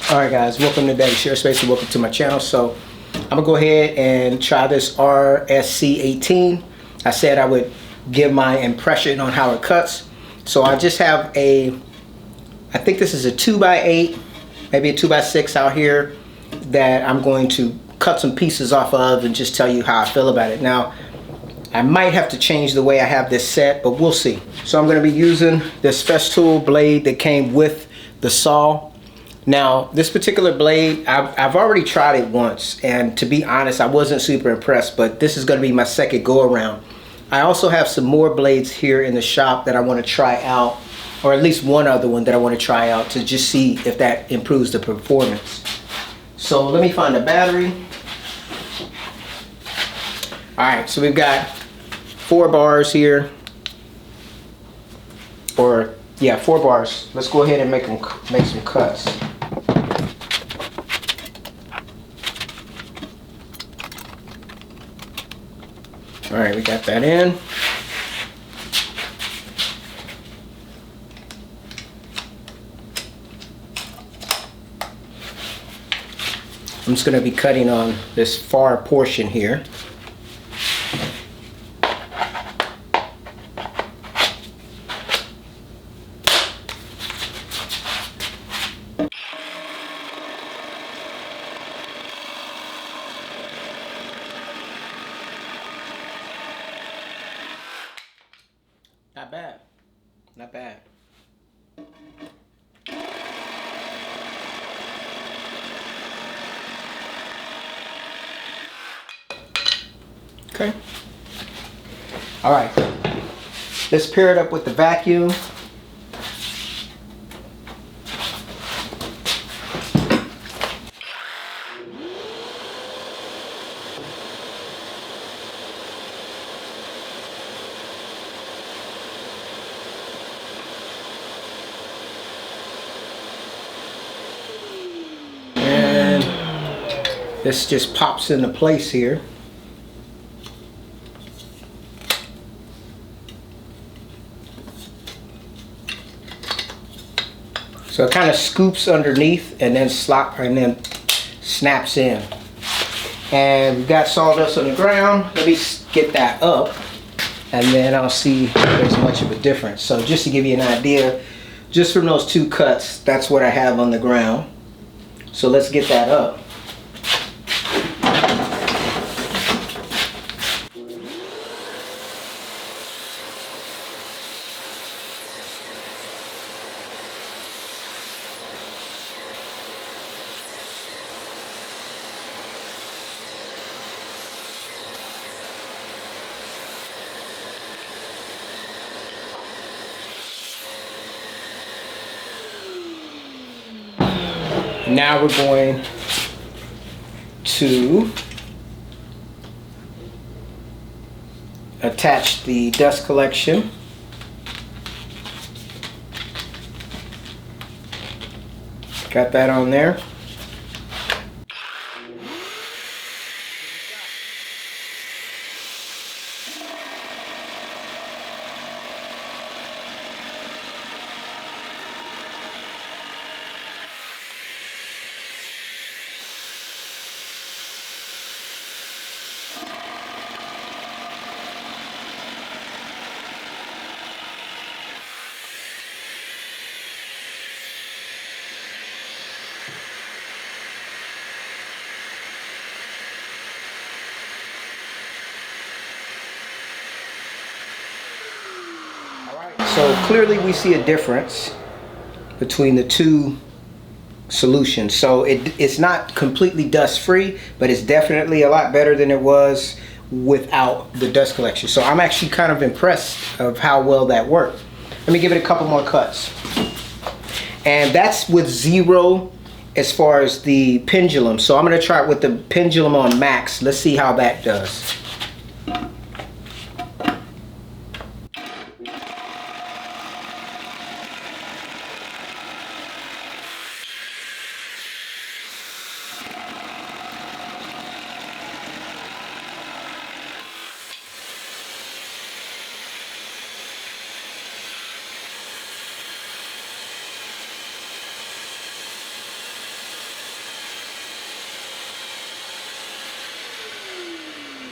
Alright guys, welcome to Daddy Share Space and welcome to my channel. So I'm gonna go ahead and try this RSC18. I said I would give my impression on how it cuts. So I just have I think this is a 2x8, maybe a 2x6 out here that I'm going to cut some pieces off of and just tell you how I feel about it. Now, I might have to change the way I have this set, but we'll see. So I'm going to be using this Festool blade that came with the saw. Now, this particular blade, I've already tried it once, and to be honest, I wasn't super impressed, but this is going to be my second go around. I also have some more blades here in the shop that I want to try out, or at least one other one that I want to try out to just see if that improves the performance. So let me find a battery. Alright, so we've got 4 bars here. Or, yeah, 4 bars. Let's go ahead and make some cuts. Alright, we got that in. I'm just going to be cutting on this far portion here. Not bad. Not bad. Okay. All right. Let's pair it up with the vacuum. And this just pops into place here. So it kind of scoops underneath and then snaps in. And we've got sawdust on the ground. Let me get that up and then I'll see if there's much of a difference. So just to give you an idea, just from those 2 cuts, that's what I have on the ground. So let's get that up. Now we're going to attach the dust collection. Got that on there. So clearly we see a difference between the 2 solutions. So it's not completely dust free, but it's definitely a lot better than it was without the dust collection. So I'm actually kind of impressed of how well that worked. Let me give it a couple more cuts. And that's with 0 as far as the pendulum. So I'm going to try it with the pendulum on max. Let's see how that does.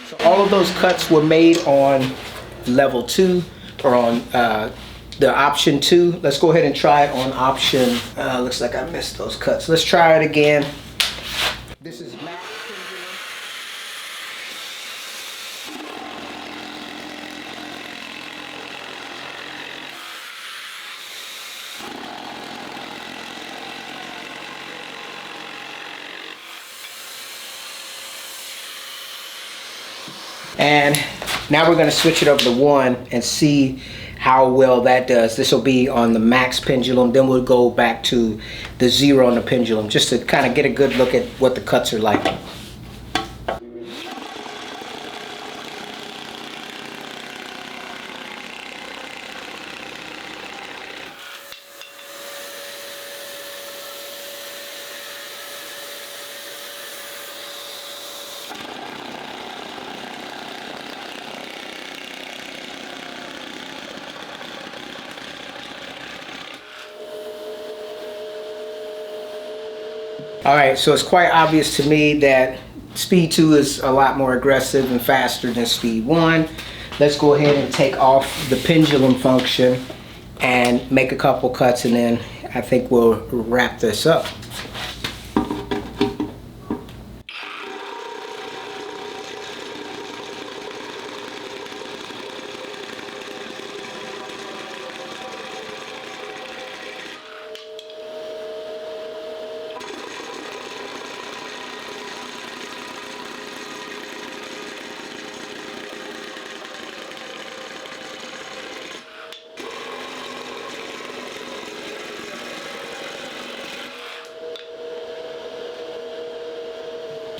So all of those cuts were made on level 2 or on the option 2. Let's go ahead and try it on option. Looks like I missed those cuts. Let's try it again. This is max and now we're going to switch it over to 1 and see how well that does. This will be on the max pendulum, then we'll go back to the 0 on the pendulum just to kind of get a good look at what the cuts are like. Alright, so it's quite obvious to me that speed 2 is a lot more aggressive and faster than speed 1. Let's go ahead and take off the pendulum function and make a couple cuts, and then I think we'll wrap this up.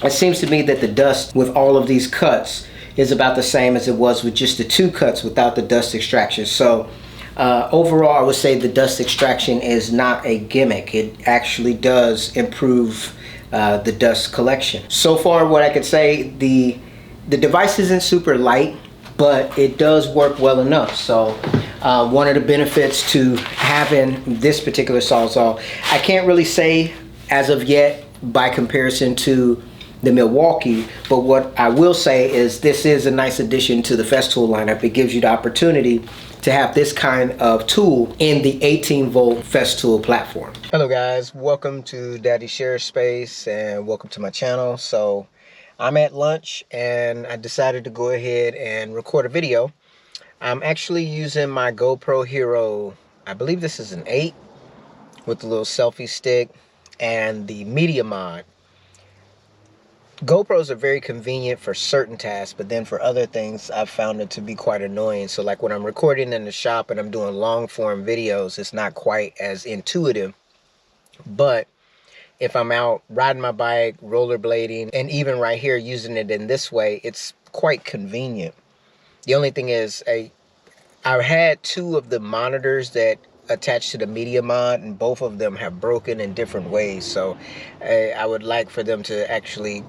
It seems to me that the dust with all of these cuts is about the same as it was with just the 2 cuts without the dust extraction. So overall, I would say the dust extraction is not a gimmick. It actually does improve the dust collection. So far, what I could say, the device isn't super light, but it does work well enough. So one of the benefits to having this particular Sawzall, I can't really say as of yet by comparison to the Milwaukee, but what I will say is this is a nice addition to the Festool lineup. It gives you the opportunity to have this kind of tool in the 18-volt Festool platform. Hello guys, welcome to Daddy Share Space and welcome to my channel. So I'm at lunch and I decided to go ahead and record a video. I'm actually using my GoPro Hero, I believe this is an 8 with the little selfie stick and the media mod. GoPros are very convenient for certain tasks, but then for other things, I've found it to be quite annoying. So like when I'm recording in the shop and I'm doing long form videos, it's not quite as intuitive. But if I'm out riding my bike, rollerblading, and even right here using it in this way, it's quite convenient. The only thing is, I've had 2 of the monitors that attached to the media mod, and both of them have broken in different ways. So I would like for them to actually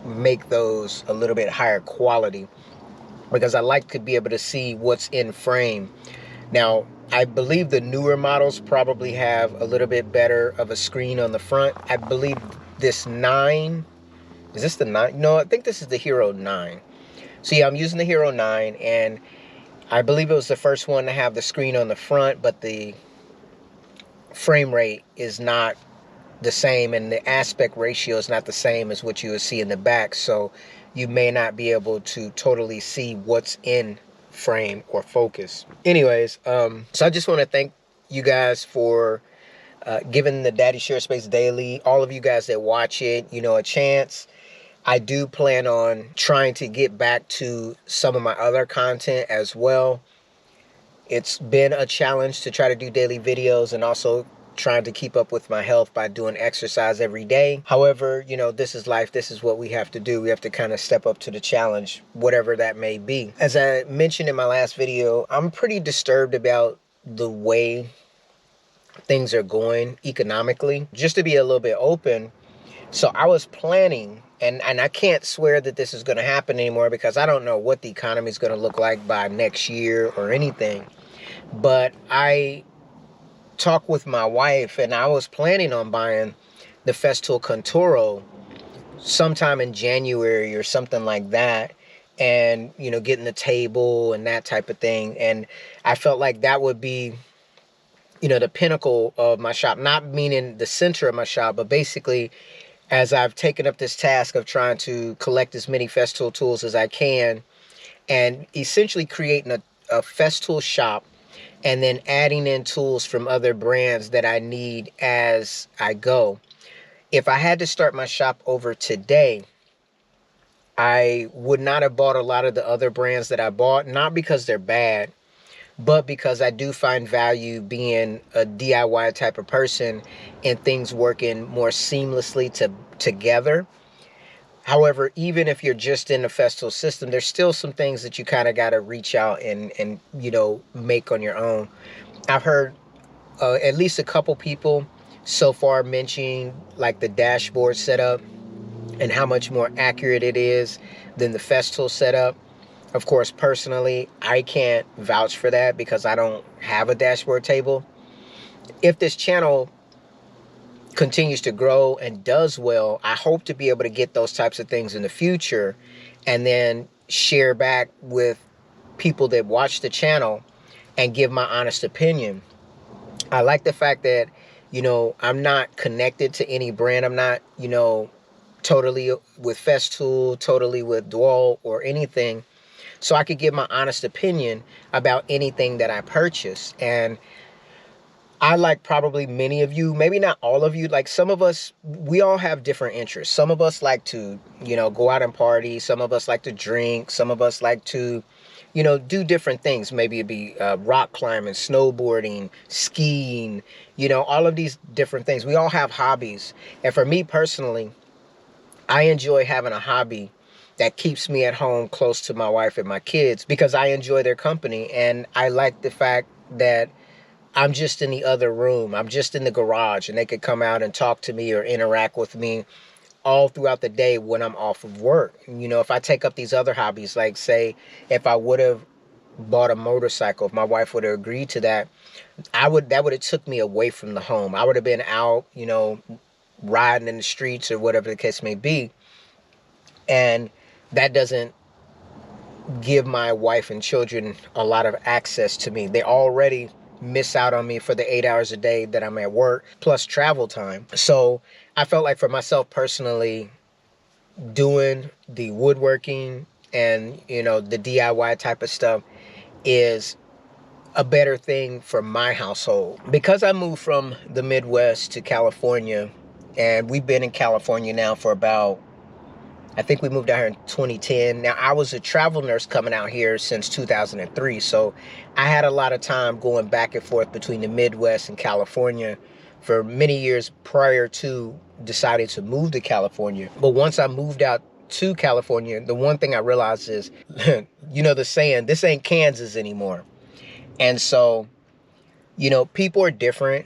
make those a little bit higher quality, because I like to be able to see what's in frame. Now, I believe the newer models probably have a little bit better of a screen on the front. I believe this 9, is this the 9? No, I think this is the Hero 9. So yeah, I'm using the Hero 9, and I believe it was the first one to have the screen on the front, but the frame rate is not the same, and the aspect ratio is not the same as what you would see in the back. So you may not be able to totally see what's in frame or focus. Anyways, so I just want to thank you guys for giving the Daddy Share Space Daily, all of you guys that watch it, a chance. I do plan on trying to get back to some of my other content as well. It's been a challenge to try to do daily videos and also trying to keep up with my health by doing exercise every day. However, this is life. This is what we have to do. We have to kind of step up to the challenge, whatever that may be. As I mentioned in my last video, I'm pretty disturbed about the way things are going economically. Just to be a little bit open, so I was planning, and I can't swear that this is going to happen anymore because I don't know what the economy is going to look like by next year or anything. But I talked with my wife, and I was planning on buying the Festool Conturo sometime in January or something like that. and, you know, getting the table and that type of thing. And I felt like that would be, you know, the pinnacle of my shop, not meaning the center of my shop, but basically as I've taken up this task of trying to collect as many Festool tools as I can and essentially creating a Festool shop and then adding in tools from other brands that I need as I go. If I had to start my shop over today, I would not have bought a lot of the other brands that I bought, not because they're bad, but because I do find value being a DIY type of person and things working more seamlessly together. However, even if you're just in the Festool system, there's still some things that you kind of got to reach out and you know, make on your own. I've heard at least a couple people so far mentioning like the dashboard setup and how much more accurate it is than the Festool setup. Of course, personally, I can't vouch for that because I don't have a dashboard table. If this channel continues to grow and does well, I hope to be able to get those types of things in the future and then share back with people that watch the channel and give my honest opinion. I like the fact that, you know, I'm not connected to any brand. I'm not, you know, totally with Festool, totally with Dwell or anything. So I could give my honest opinion about anything that I purchase. And I, like probably many of you, maybe not all of you, like some of us, we all have different interests. Some of us like to, you know, go out and party. Some of us like to drink. Some of us like to, you know, do different things. Maybe it'd be rock climbing, snowboarding, skiing, you know, all of these different things. We all have hobbies. And for me personally, I enjoy having a hobby that keeps me at home close to my wife and my kids because I enjoy their company. And I like the fact that I'm just in the other room. I'm just in the garage and they could come out and talk to me or interact with me all throughout the day when I'm off of work. You know, if I take up these other hobbies, like say if I would have bought a motorcycle, if my wife would have agreed to that, that would have took me away from the home. I would have been out, you know, riding in the streets or whatever the case may be. And that doesn't give my wife and children a lot of access to me. They already miss out on me for the 8 hours a day that I'm at work, plus travel time. So I felt like for myself personally, doing the woodworking and, you know, the DIY type of stuff is a better thing for my household. Because I moved from the Midwest to California, and we've been in California now for about, I think we moved out here in 2010. Now, I was a travel nurse coming out here since 2003, so I had a lot of time going back and forth between the Midwest and California for many years prior to deciding to move to California. But once I moved out to California, the one thing I realized is, you know the saying, this ain't Kansas anymore. And so, you know, people are different.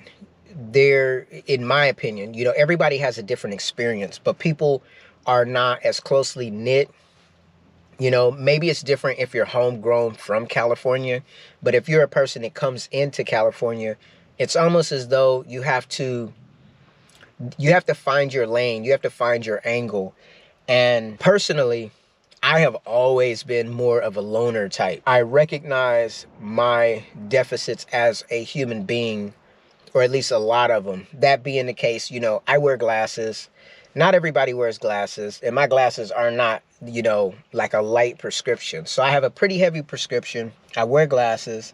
They're, in my opinion, you know, everybody has a different experience, but people are not as closely knit. You know, maybe it's different if you're homegrown from California, but if you're a person that comes into California, it's almost as though you have to find your lane, you have to find your angle. And personally, I have always been more of a loner type. I recognize my deficits as a human being, or at least a lot of them. That being the case, you know, I wear glasses. Not everybody wears glasses, and my glasses are not, you know, like a light prescription. So I have a pretty heavy prescription. I wear glasses.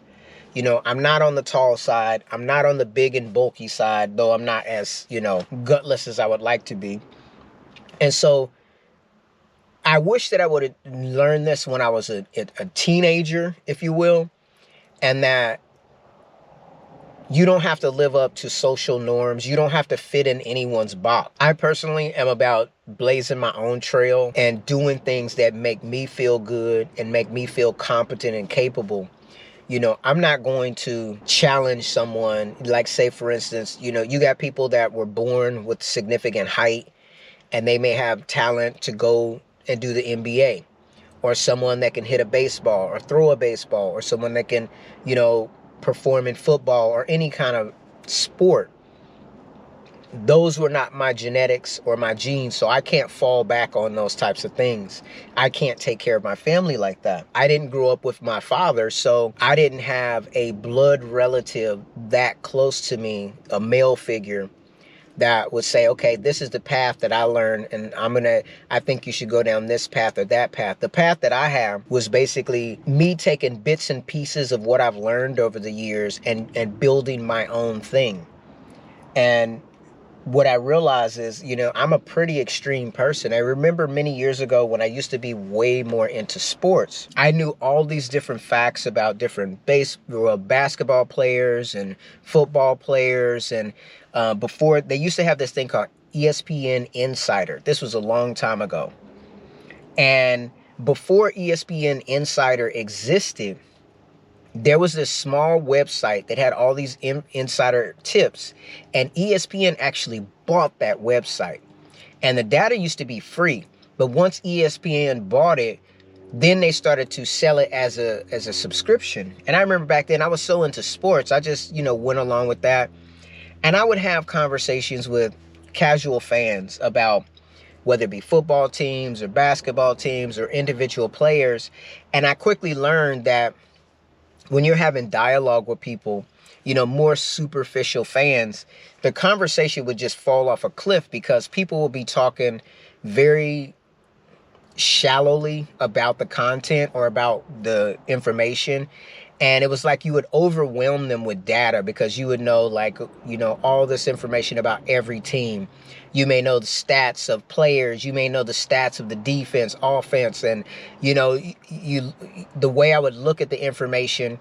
You know, I'm not on the tall side. I'm not on the big and bulky side, though I'm not as, you know, gutless as I would like to be. And so I wish that I would have learned this when I was a teenager, if you will, and that you don't have to live up to social norms. You don't have to fit in anyone's box. I personally am about blazing my own trail and doing things that make me feel good and make me feel competent and capable. You know, I'm not going to challenge someone, like say, for instance, you know, you got people that were born with significant height and they may have talent to go and do the NBA, or someone that can hit a baseball or throw a baseball, or someone that can, you know, perform in football or any kind of sport. those were not my genetics or my genes, so I can't fall back on those types of things. I can't take care of my family like that. I didn't grow up with my father, so I didn't have a blood relative that close to me, a male figure, that would say, okay, this is the path that I learned, and I think you should go down this path or that path. The path that I have was basically me taking bits and pieces of what I've learned over the years and building my own thing. And what I realize is, I'm a pretty extreme person. I remember many years ago when I used to be way more into sports. I knew all these different facts about different basketball players and football players. And before, they used to have this thing called ESPN Insider. This was a long time ago. And before ESPN Insider existed, there was this small website that had all these insider tips, and ESPN actually bought that website. And the data used to be free, but once ESPN bought it, then they started to sell it as a subscription. And I remember back then I was so into sports, I just, went along with that. And I would have conversations with casual fans about whether it be football teams or basketball teams or individual players. And I quickly learned that when you're having dialogue with people, more superficial fans, the conversation would just fall off a cliff because people will be talking very shallowly about the content or about the information. And it was like you would overwhelm them with data because you would know, all this information about every team. You may know the stats of players. You may know the stats of the defense, offense. And, the way I would look at the information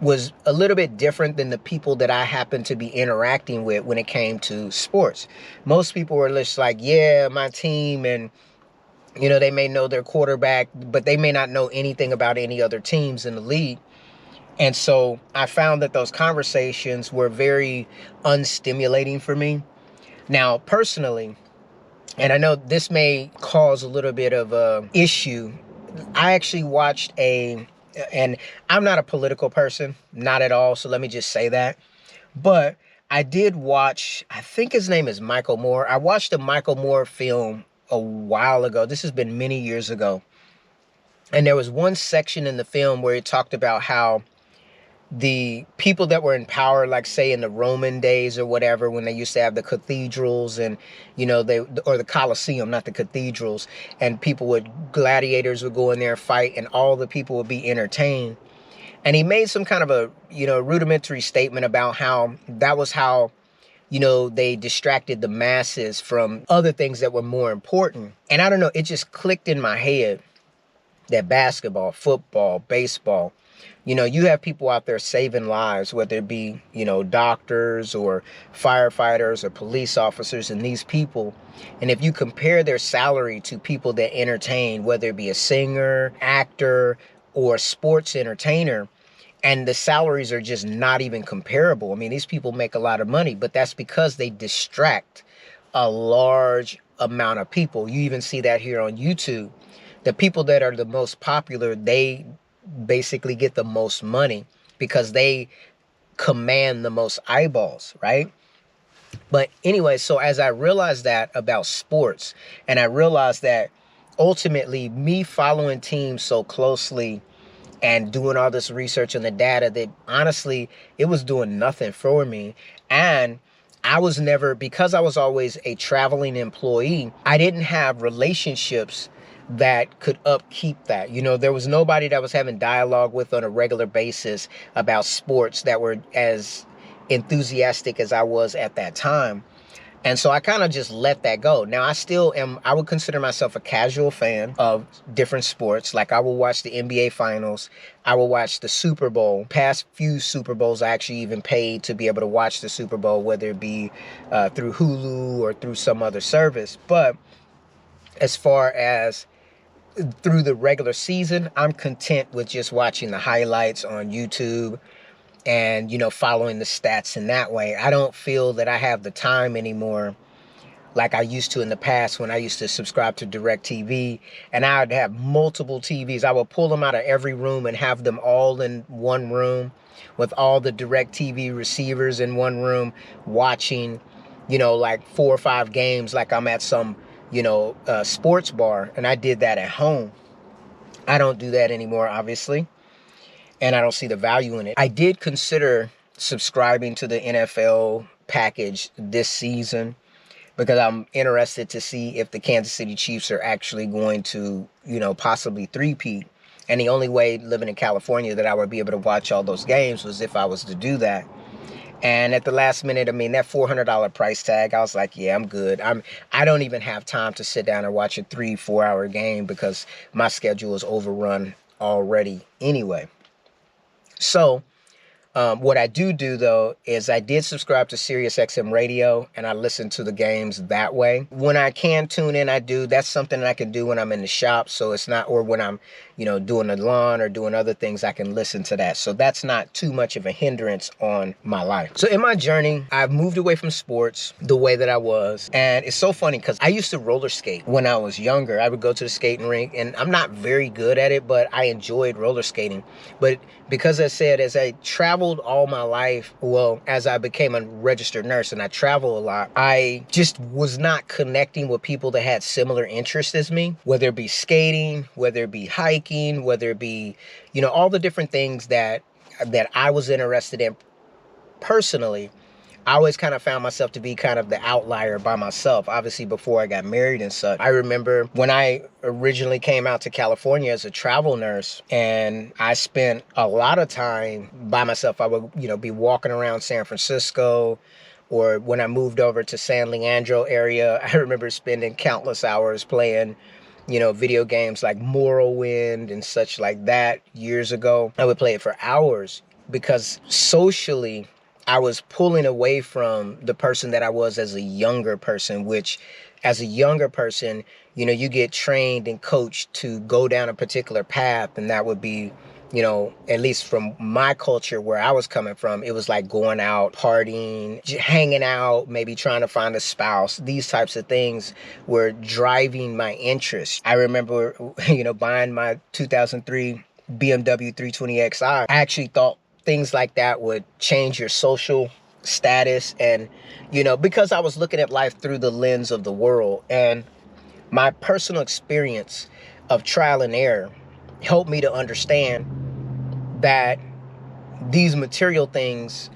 was a little bit different than the people that I happened to be interacting with when it came to sports. Most people were just like, yeah, my team, and they may know their quarterback, but they may not know anything about any other teams in the league. And so I found that those conversations were very unstimulating for me. Now, personally, and I know this may cause a little bit of a issue, I actually watched and I'm not a political person, not at all, so let me just say that. But I did watch, I think his name is Michael Moore. I watched a Michael Moore film a while ago. This has been many years ago. And there was one section in the film where he talked about how the people that were in power, like say in the Roman days or whatever, when they used to have the cathedrals and, or the Colosseum, not the cathedrals, and gladiators would go in there and fight and all the people would be entertained. And he made some kind of a, rudimentary statement about how that was how, they distracted the masses from other things that were more important. And I don't know, it just clicked in my head that basketball, football, baseball, you have people out there saving lives, whether it be, doctors or firefighters or police officers, and these people. And if you compare their salary to people that entertain, whether it be a singer, actor, or sports entertainer, and the salaries are just not even comparable. I mean, these people make a lot of money, but that's because they distract a large amount of people. You even see that here on YouTube. The people that are the most popular, they basically get the most money because they command the most eyeballs, right? But anyway, so as I realized that about sports, and I realized that ultimately me following teams so closely and doing all this research on the data, that honestly, it was doing nothing for me. And I was never, because I was always a traveling employee, I didn't have relationships that could upkeep that. There was nobody that was having dialogue with on a regular basis about sports that were as enthusiastic as I was at that time. And so I kind of just let that go. Now I would consider myself a casual fan of different sports. Like I will watch the NBA finals. I will watch the Super Bowl. Past few Super Bowls, I actually even paid to be able to watch the Super Bowl, whether it be through Hulu or through some other service. But as far as through the regular season, I'm content with just watching the highlights on YouTube and, following the stats in that way. I don't feel that I have the time anymore like I used to in the past when I used to subscribe to DirecTV, and I would have multiple TVs. I would pull them out of every room and have them all in one room with all the DirecTV receivers in one room watching like 4 or 5 games like I'm at some, sports bar, and I did that at home. I don't do that anymore, obviously, and I don't see the value in it. I did consider subscribing to the NFL package this season because I'm interested to see if the Kansas City Chiefs are actually going to, possibly three-peat. And the only way, living in California, that I would be able to watch all those games was if I was to do that. And at the last minute, I mean, that $400 price tag, I was like, yeah, I'm good. I don't even have time to sit down and watch a 3-4 hour game because my schedule is overrun already anyway. So what I do though, is I did subscribe to SiriusXM Radio, and I listen to the games that way. When I can tune in, I do. That's something that I can do when I'm in the shop. So it's not, or when I'm, doing the lawn or doing other things, I can listen to that. So that's not too much of a hindrance on my life. So in my journey, I've moved away from sports the way that I was. And it's so funny because I used to roller skate when I was younger. I would go to the skating rink, and I'm not very good at it, but I enjoyed roller skating. But because I said, as I traveled all my life, well, as I became a registered nurse and I travel a lot, I just was not connecting with people that had similar interests as me, whether it be skating, whether it be hiking, whether it be, all the different things that I was interested in personally. I always kind of found myself to be kind of the outlier by myself, obviously before I got married and such. I remember when I originally came out to California as a travel nurse, and I spent a lot of time by myself. I would, be walking around San Francisco, or when I moved over to San Leandro area, I remember spending countless hours playing, video games like Morrowind and such like that years ago. I would play it for hours because socially, I was pulling away from the person that I was as a younger person, which as a younger person, you get trained and coached to go down a particular path. And that would be, at least from my culture where I was coming from, it was like going out, partying, hanging out, maybe trying to find a spouse. These types of things were driving my interest. I remember, buying my 2003 BMW 320xi. I actually thought things like that would change your social status. And, because I was looking at life through the lens of the world, and my personal experience of trial and error helped me to understand that these material things,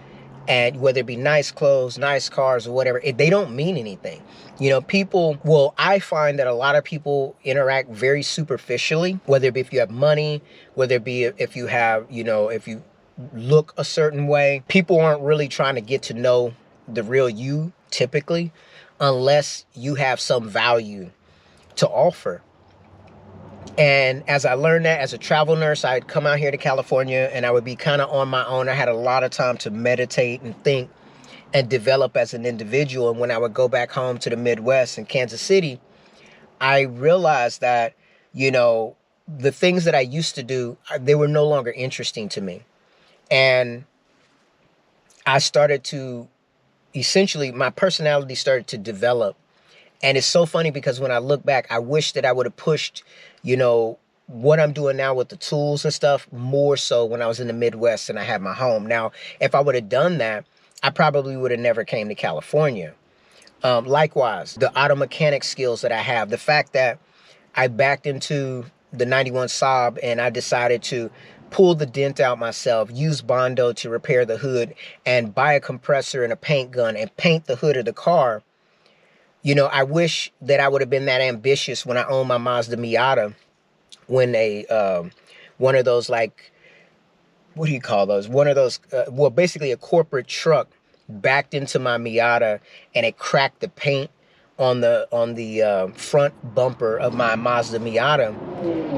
and whether it be nice clothes, nice cars, or whatever, they don't mean anything. I find that a lot of people interact very superficially, whether it be if you have money, whether it be if you have, if you look a certain way. People aren't really trying to get to know the real you, typically, unless you have some value to offer. And as I learned that as a travel nurse, I'd come out here to California and I would be kind of on my own. I had a lot of time to meditate and think and develop as an individual. And when I would go back home to the Midwest in Kansas City, I realized that, the things that I used to do, they were no longer interesting to me. And I started to, essentially, my personality started to develop. And it's so funny because when I look back, I wish that I would have pushed, what I'm doing now with the tools and stuff more so when I was in the Midwest and I had my home. Now, if I would have done that, I probably would have never came to California. Likewise, the auto mechanic skills that I have, the fact that I backed into the 91 Saab and I decided to pull the dent out myself, use Bondo to repair the hood, and buy a compressor and a paint gun and paint the hood of the car. I wish that I would have been that ambitious when I owned my Mazda Miata, when one of those, like, what do you call those? One of those, basically a corporate truck backed into my Miata and it cracked the paint on the front bumper of my Mazda Miata.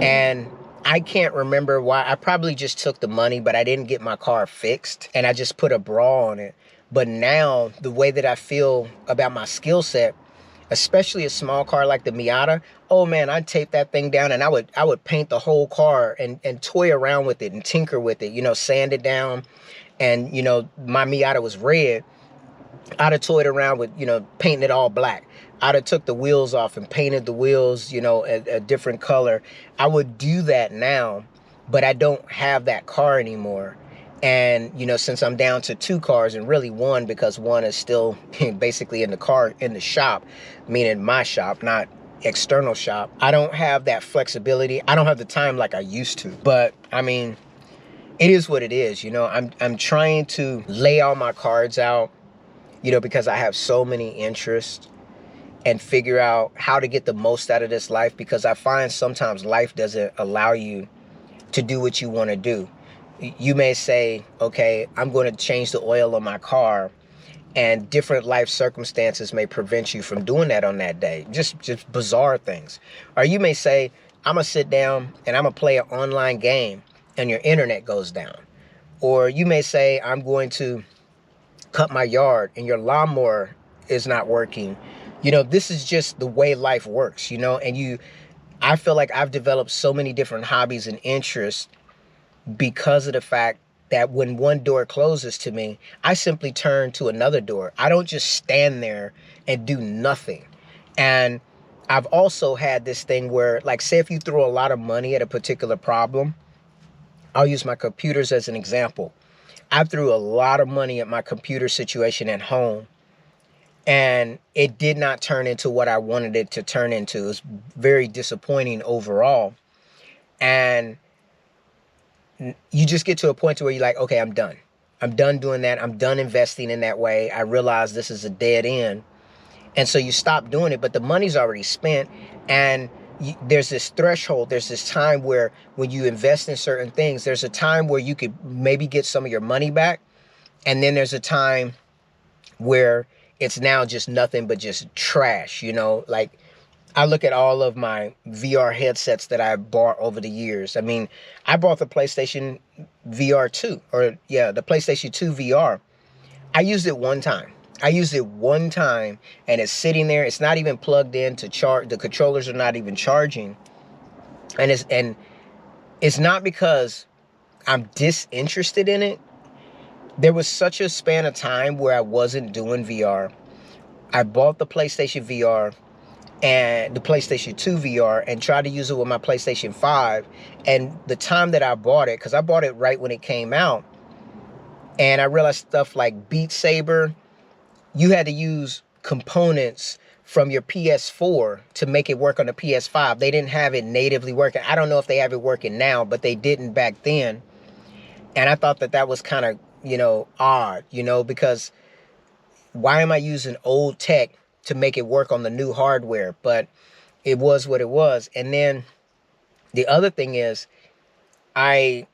And I can't remember why. I probably just took the money, but I didn't get my car fixed and I just put a bra on it. But now the way that I feel about my skill set, especially a small car like the Miata, oh man, I'd tape that thing down and I would paint the whole car and toy around with it and tinker with it, sand it down. And, my Miata was red. I'd have toyed around with, painting it all black. I'd have took the wheels off and painted the wheels, a different color. I would do that now, but I don't have that car anymore. And, you know, since I'm down to 2 cars and really 1, because 1 is still basically in the shop, meaning my shop, not external shop, I don't have that flexibility. I don't have the time like I used to. But I mean, it is what it is. You know, I'm trying to lay all my cards out, you know, because I have so many interests, and figure out how to get the most out of this life, because I find sometimes life doesn't allow you to do what you want to do. You may say, okay, I'm going to change the oil on my car, and different life circumstances may prevent you from doing that on that day. Just bizarre things. Or you may say, I'm going to sit down and I'm going to play an online game, and your internet goes down. Or you may say, I'm going to cut my yard and your lawnmower is not working. You know, this is just the way life works, you know, and I feel like I've developed so many different hobbies and interests because of the fact that when one door closes to me, I simply turn to another door. I don't just stand there and do nothing. And I've also had this thing where, like, say if you throw a lot of money at a particular problem, I'll use my computers as an example. I threw a lot of money at my computer situation at home, and it did not turn into what I wanted it to turn into. It was very disappointing overall. And you just get to a point to where you're like, okay, I'm done. I'm done doing that. I'm done investing in that way. I realize this is a dead end. And so you stop doing it, but the money's already spent. And there's this threshold. There's this time where when you invest in certain things, there's a time where you could maybe get some of your money back. And then there's a time where it's now just nothing but just trash, you know? Like, I look at all of my VR headsets that I bought over the years. I mean, I bought the PlayStation VR 2, the PlayStation 2 VR. I used it one time. And it's sitting there. It's not even plugged in to charge. The controllers are not even charging. And it's not because I'm disinterested in it. There was such a span of time where I wasn't doing VR. I bought the PlayStation VR and the PlayStation 2 VR and tried to use it with my PlayStation 5. And the time that I bought it, because I bought it right when it came out, and I realized stuff like Beat Saber, you had to use components from your PS4 to make it work on the PS5. They didn't have it natively working. I don't know if they have it working now, but they didn't back then. And I thought that was kind of, you know, odd, you know, because why am I using old tech to make it work on the new hardware? But it was what it was. And then the other thing is, I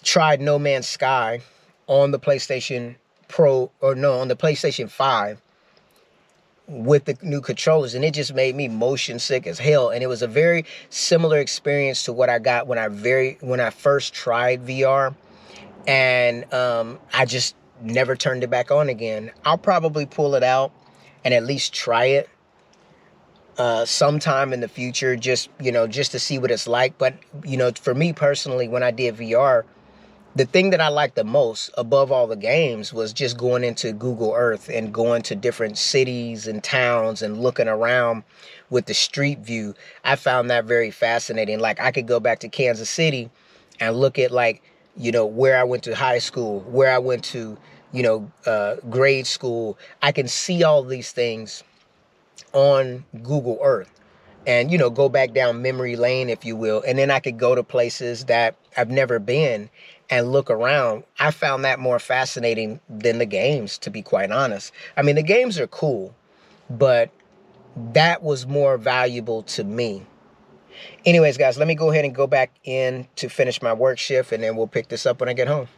tried No Man's Sky on the PlayStation on the PlayStation 5 with the new controllers, and it just made me motion sick as hell. And it was a very similar experience to what I got when I first tried VR. And I just never turned it back on again. I'll probably pull it out and at least try it sometime in the future, just to see what it's like. But, you know, for me personally, when I did VR, the thing that I liked the most above all the games was just going into Google Earth and going to different cities and towns and looking around with the street view. I found that very fascinating. Like, I could go back to Kansas City and look at, like, you know, where I went to high school, where I went to, you know, grade school. I can see all these things on Google Earth and, you know, go back down memory lane, if you will. And then I could go to places that I've never been and look around. I found that more fascinating than the games, to be quite honest. I mean, the games are cool, but that was more valuable to me. Anyways, guys, let me go ahead and go back in to finish my work shift, and then we'll pick this up when I get home.